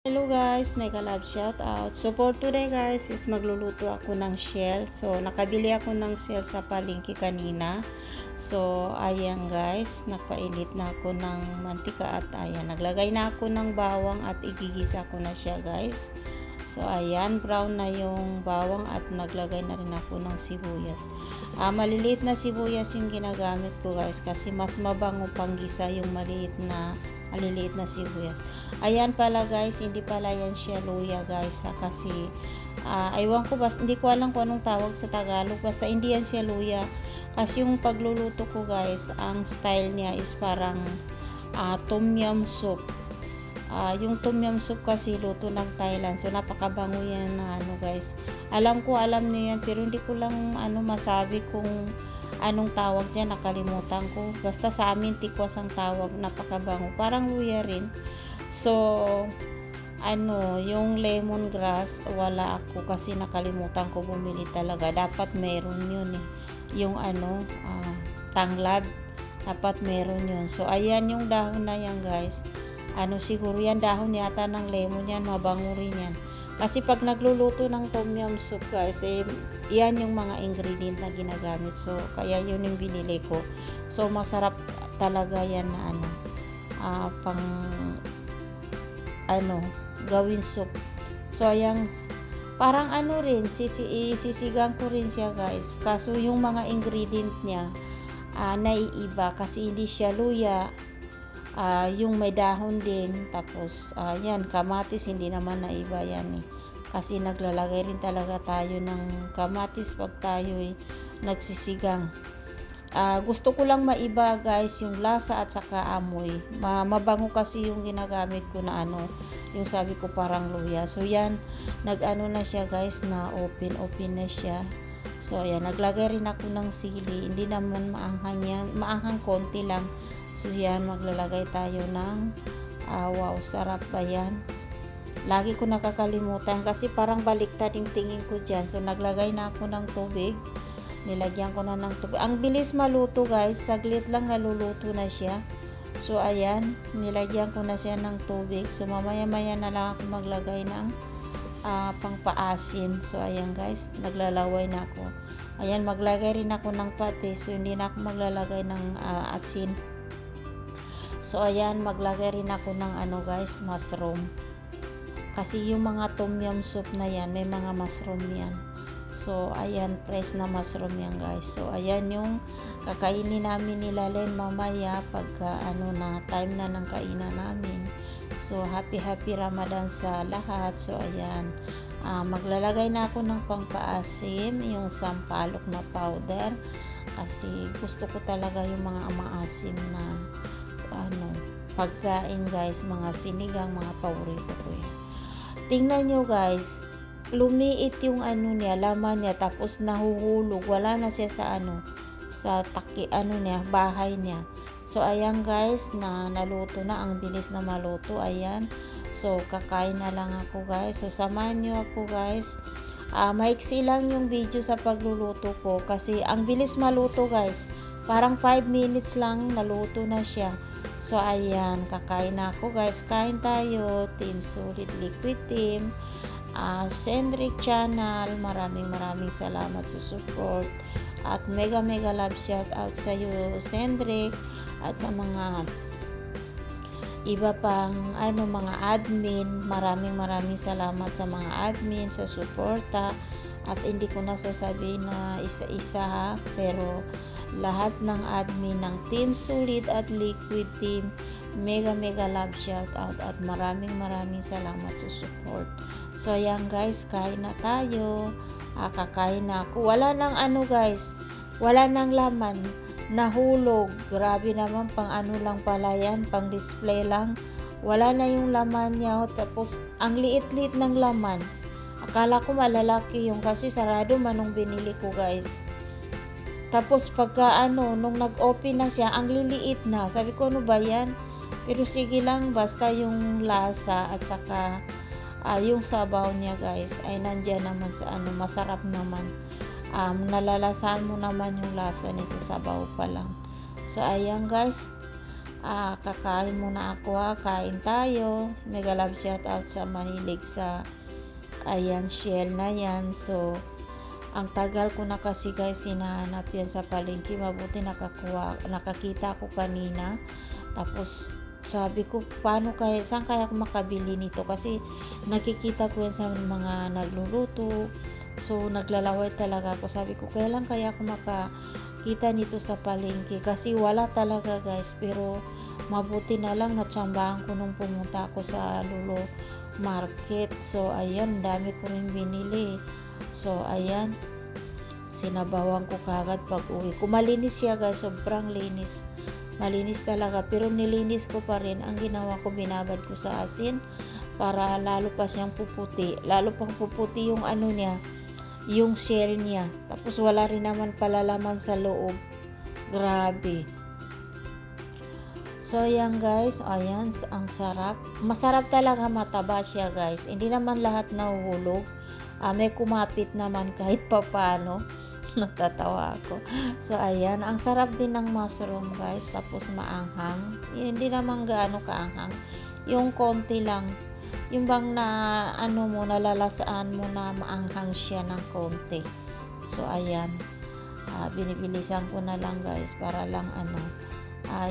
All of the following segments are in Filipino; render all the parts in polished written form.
Hello guys, mega love shout out. So for today guys is magluluto ako ng shell. So nakabili ako ng shell sa palengke kanina. So ayan guys, nagpainit na ako ng mantika at ayan, naglagay na ako ng bawang at igigisa ko na siya guys. So ayan, brown na yung bawang at naglagay na rin ako ng sibuyas. Maliliit na sibuyas yung ginagamit ko guys kasi mas mabango panggisa yung maliliit na sibuyas. Ayan pala guys, hindi pala yan siya luya guys kasi aywan ko hindi ko alam kung anong tawag sa Tagalog, basta hindi yan siya luya kasi yung pagluluto ko guys, ang style niya is parang tom yum soup. Yung tom yum soup kasi luto ng Thailand, so napakabango yan na guys. Alam niyo yan pero hindi ko lang masabi kung anong tawag dyan, nakalimutan ko. Basta sa amin tikwas ang tawag, napakabango, parang luya rin. So yung lemongrass wala ako kasi nakalimutan ko bumili talaga. Dapat meron yun yung tanglad, dapat meron yun. So ayan yung dahon na yan guys, siguro yan dahon yata ng lemon yan, mabango rin yan. Kasi pag nagluluto ng tom yum soup guys, yan yung mga ingredient na ginagamit. So kaya yun yung binili ko. So masarap talaga yan na pang gawin soup. So ayan, parang rin, sisigang ko rin siya guys. Kaso yung mga ingredient niya naiiba kasi hindi siya luya. Yung may dahon din, tapos yan, kamatis, hindi naman naiba yan kasi naglalagay rin talaga tayo ng kamatis pag tayo nagsisigang. Gusto ko lang maiba guys yung lasa at saka amoy. Mabango kasi yung ginagamit ko na yung sabi ko parang luya. So yan, na siya guys, na open na siya. So ayan, naglagay rin ako ng sili, hindi naman maanghang yan, maanghang konti lang. So yan, maglalagay tayo ng wow, sarap ba yan? Lagi ko nakakalimutan kasi parang baliktad yung tingin ko dyan. So naglagay na ako ng tubig, nilagyan ko na ng tubig. Ang bilis maluto guys, saglit lang naluluto na siya. So ayan, nilagyan ko na siya ng tubig. So mamaya na lang ako maglagay ng pangpaasim. So ayan guys, naglalaway na ako. Ayan, maglagay rin ako ng patis. So hindi na ako maglalagay ng asin. So ayan, maglagay rin ako ng guys, mushroom. Kasi yung mga tom yum soup na yan, may mga mushroom yan. So ayan, fresh na mushroom yan guys. So ayan yung kakainin namin nila Len mamaya pagka na time na ng kainan namin. So happy Ramadan sa lahat. So ayan, maglalagay na ako ng pangpaasim, yung sampalok na powder. Kasi gusto ko talaga yung mga maasim na pagkain guys, mga sinigang, mga paborito ko yan. Tingnan nyo guys, lumiit yung niya, laman niya, tapos nahuhulog, wala na siya sa sa niya, bahay niya. So ayan guys, naluto na, ang bilis na maluto. Ayan, so kakain na lang ako guys. So samahan nyo ako guys. Maiksi lang yung video sa pagluluto ko kasi ang bilis maluto guys, parang 5 minutes lang naluto na siya. So ayan, kakain na ako guys. Kain tayo, Team Solid Liquid Team, Sendrick Channel, maraming salamat sa support at mega love shout out sa iyo Sendrick at sa mga iba pang mga admin. Maraming salamat sa mga admin sa suporta, at hindi ko na sasabihin na isa-isa pero lahat ng admin ng Team Solid at Liquid Team, mega love shout out at maraming salamat sa support. So ayan guys, kain na tayo. Kakain na ako. Wala nang guys, wala nang laman, nahulog. Grabe naman, pang lang pala yan, pang display lang. Wala na yung laman niya. Tapos ang liit-liit ng laman. Akala ko malalaki yung kasi sarado man nung binili ko guys. Tapos pagka nung nag-open na siya, ang liliit na. Sabi ko, ano ba yan? Pero sige lang, basta yung lasa at saka yung sabaw niya guys ay nandyan naman sa masarap naman. Nalalasahan mo naman yung lasa niya sa sabaw pa lang. So ayan guys, kakain muna ako ha, kain tayo. Mega love shout out sa mahilig sa ayan shell na yan. So ang tagal ko na kasi guys hinahanap yan sa palengke, mabuti nakakita ko kanina. Tapos sabi ko, saan kaya ako makabili nito, kasi nakikita ko yan sa mga nagluluto. So naglalaway talaga ako, sabi ko kailan kaya ako makakita nito sa palengke, kasi wala talaga guys. Pero mabuti na lang natsambahan ko nung pumunta ako sa Lulo Market. So ayan, dami ko rin binili. So ayan, sinabawan ko kagad pag uwi ko. Malinis siya guys, sobrang linis, malinis talaga. Pero nilinis ko pa rin, ang ginawa ko, binabad ko sa asin para lalo pa siyang puputi, lalo pang puputi yung ano niya, yung shell niya. Tapos wala rin naman pala laman sa loob, grabe. So yan guys, ayan, ang sarap, masarap talaga, mataba siya guys, hindi naman lahat nahuhulog. May kumapit naman kahit papano. Natatawa ako. So ayan, ang sarap din ng mushroom guys, tapos maanghang. Hindi naman gaano kaanghang, yung konti lang, yung bang na ano mo, nalalasaan mo na maanghang siya ng konti. So ayan, binibilisan ko na lang guys para lang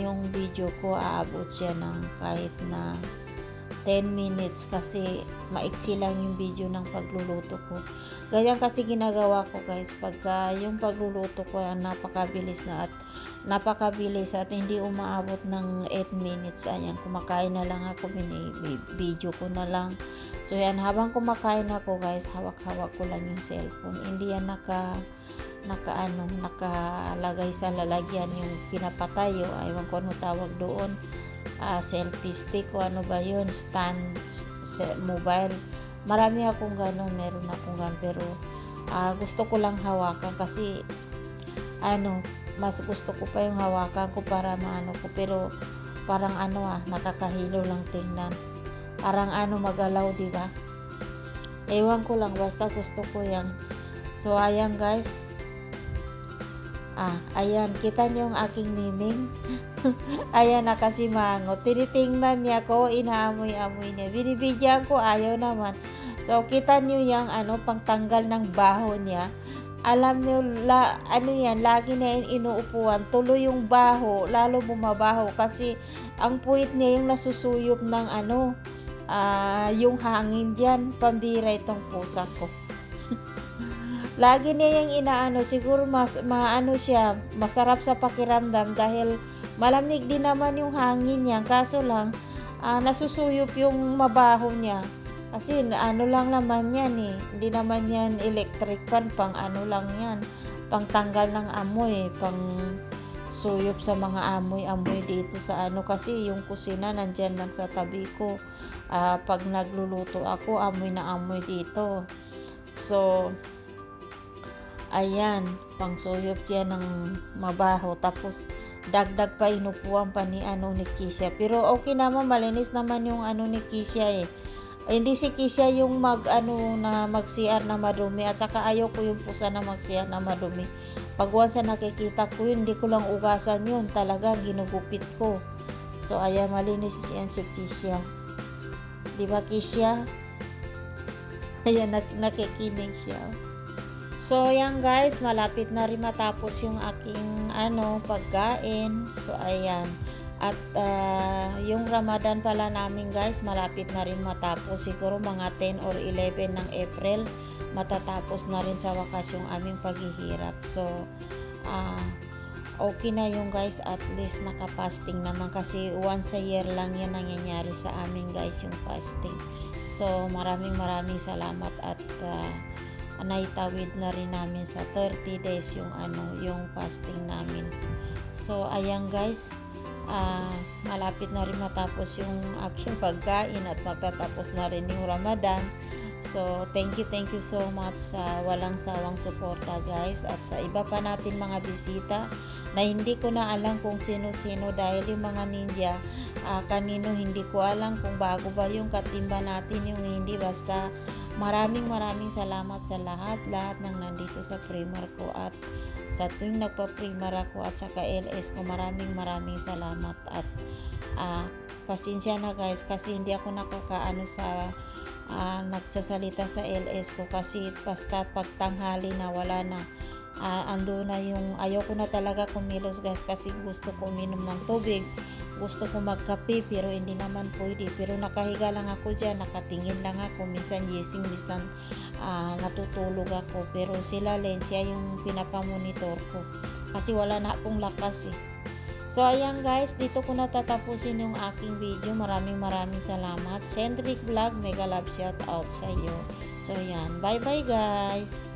yung video ko aabot siya ng kahit na 10 minutes, kasi maiksi lang yung video ng pagluluto ko. Ganyan kasi ginagawa ko guys, pagka yung pagluluto ko napakabilis at hindi umaabot ng 8 minutes. Ayan, kumakain na lang ako, video ko na lang. So yan, habang kumakain ako guys, hawak-hawak ko lang yung cellphone. Hindi yan nakalagay sa lalagyan, yung pinapatay, o aywan ko ano tawag doon, selfie stick o ano ba yun, stand mobile. Marami akong ganon, meron akong ganon, pero gusto ko lang hawakan kasi mas gusto ko pa yung hawakan ko para maano ko. Pero parang nakakahilo lang tingnan, parang magalaw, diba? Ewan ko lang, basta gusto ko yan. So ayan guys, ayan, kita niyo yung aking miming. Ayan, nakasimangot. Tinitingnan niya ko, inaamoy-amoy niya. Binibigyan ko, ayaw naman. So, kita niyo yung pangtanggal ng baho niya. Alam niyo, yan, lagi na yung inuupuan. Tuloy yung baho, lalo bumabaho. Kasi, ang puwit niya yung nasusuyop ng yung hangin dyan. Pambira itong pusa ko. Lagi niya yung siguro maano siya, masarap sa pakiramdam dahil malamig din naman yung hangin niya, kaso lang nasusuyop yung mabaho niya. Kasi lang naman yan hindi naman yan electric fan, pang lang yan, pang tanggal ng amoy, pang suyop sa mga amoy dito sa kasi yung kusina nandyan lang sa tabi ko. Pag nagluluto ako, amoy na amoy dito. So ayan, pang suyop yan ng mabaho. Tapos dagdag pa, inupuan pa ni Kisha. Pero okay naman, malinis naman yung ni Kisha hindi si Kisha yung na mag-CR na madumi, at saka ayaw ko yung pusa na mag-CR na madumi. Pag once nakikita ko yun, hindi ko lang ugasan yun, talaga ginugupit ko. So ayan, malinis yan si Kisha, diba Kisha? Ayan, nakikinig siya. So yan guys, malapit na rin matapos yung aking pagkain. So ayan, at yung Ramadan pala namin guys, malapit na rin matapos. Siguro mga 10 or 11 ng April matatapos na rin sa wakas yung aming paghihirap. So okay na yung guys, at least nakapasting naman, kasi once a year lang yan nangyayari sa amin guys, yung fasting. So maraming salamat, at naitawid na rin namin sa 30 days yung fasting namin. So ayan guys, malapit na rin matapos yung aking pagkain at magtatapos na rin yung Ramadan. So thank you so much sa walang sawang suporta guys, at sa iba pa natin mga bisita na hindi ko na alam kung sino-sino, dahil yung mga ninja kanino hindi ko alam kung bago ba yung katimba natin, yung hindi, basta maraming salamat sa lahat ng nandito sa Primark ko, at sa tuwing nagpa-Primar ako at saka LS ko. Maraming salamat at pasensya na guys kasi hindi ako nakakaano sa nagsasalita sa LS ko kasi basta pagtanghali na wala na. Ando na yung ayaw ko na talaga kumilos guys kasi gusto ko uminom ng tubig, gusto ko magkape pero hindi naman pwede, pero nakahiga lang ako dyan, nakatingin lang ako, minsan gising, minsan natutulog ako, pero sila siya yung pinapamonitor ko kasi wala na akong lakas eh. So ayan guys, dito ko natatapusin yung aking video. Maraming salamat. Cendric Vlog, mega love shout out sa iyo. So ayan, bye bye guys.